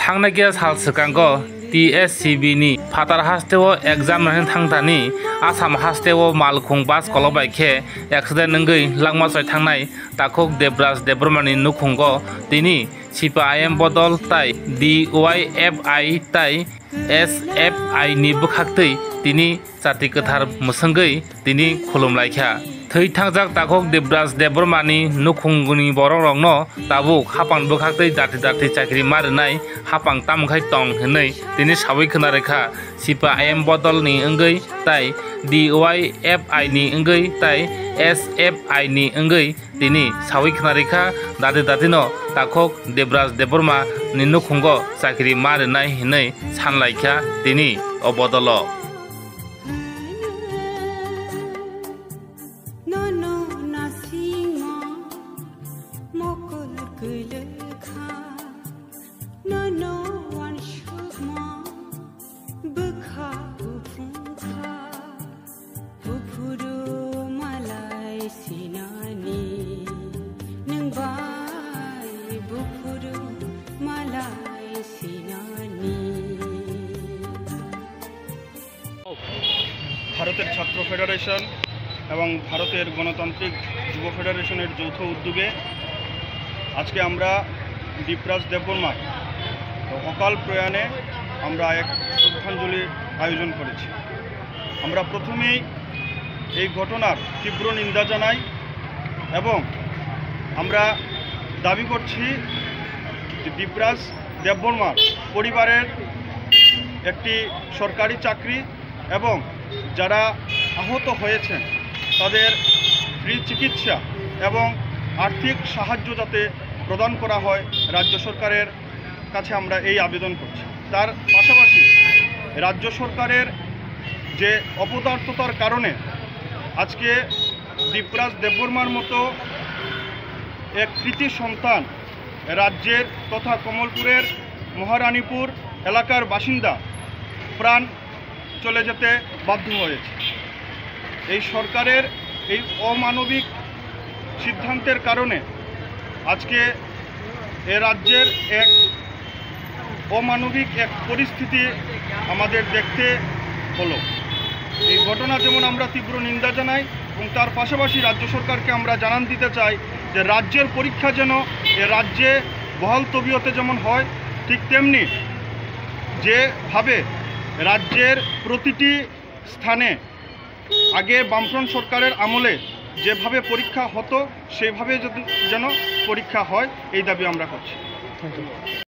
थांनाय साल सिगांगो TSCB नि फातार हास्टेव एग्जाम रहन थांतानि आसाम हास्टेव मालखुं बास कलबायखे एक्सिडेन्ट नंगै लांमासय थांनाय ताखुक देबराज देबरमानि नुखुंगो तिनि CPIM बदल ताइ DYFI ताइ SFI नि बुखाक्तै तिनि जाति गोथार मोसंगै तिनि खुलुमलायखा थै थांजाक ताखुक देबराज देबरमानि नुखुंगनि बरंरंनो ताबुक हापां बुखाक्तै जाति जाति चाकरि मारनाय हापां तामखाय तं हनै तिनि सावै खोनारेखा CPIM बदल नि अंगै ताइ DYFI नि अंगै ताइ SFI नि अंगै तिनि सावै खोनारेखा दाते दातेनो ताखुक देबराज देबरमा नि नुखुंगो चाकरि मारनाय हनै सानलायखा तिनि अबदल ভারতের ছাত্র ফেডারেশন এবং ভারতের গণতান্ত্রিক যুব ফেডারেশনের যৌথ উদ্যোগে আজকে আমরা দীপরাজ দেববর্মার অকাল প্রয়াণে আমরা এক শ্রদ্ধাঞ্জলি আয়োজন করেছি। আমরা প্রথমেই এই ঘটনার তীব্র নিন্দা জানাই এবং আমরা দাবি করছি যে দীপরাজ দেববর্মার পরিবারের একটি সরকারি চাকরি এবং যারা আহত হয়েছেন তাদের ফ্রি চিকিৎসা এবং আর্থিক সাহায্য যাতে প্রদান করা হয় রাজ্য সরকারের কাছে আমরা এই আবেদন করছি। তার পাশাপাশি রাজ্য সরকারের যে অপদার্থতার কারণে আজকে দীপরাজ দেববর্মার মতো এক কৃতি সন্তান রাজ্যের তথা কমলপুরের মহারানীপুর এলাকার বাসিন্দা প্রাণ চলে যেতে বাধ্য হয়েছে। এই সরকারের এই অমানবিক সিদ্ধান্তের কারণে আজকে এ রাজ্যের এক অমানবিক এক পরিস্থিতি আমাদের দেখতে হলো। এই ঘটনা যেমন আমরা তীব্র নিন্দা জানাই এবং তার পাশাপাশি রাজ্য সরকারকে আমরা জানান দিতে চাই যে রাজ্যের পরীক্ষা যেন এ রাজ্যে বহাল তবিয়তে যেমন হয় ঠিক তেমনি যেভাবে রাজ্যের প্রতিটি স্থানে আগে বামফ্রন্ট সরকারের আমলে যেভাবে পরীক্ষা হতো সেইভাবে যেন পরীক্ষা হয় এই দাবি আমরা করছি।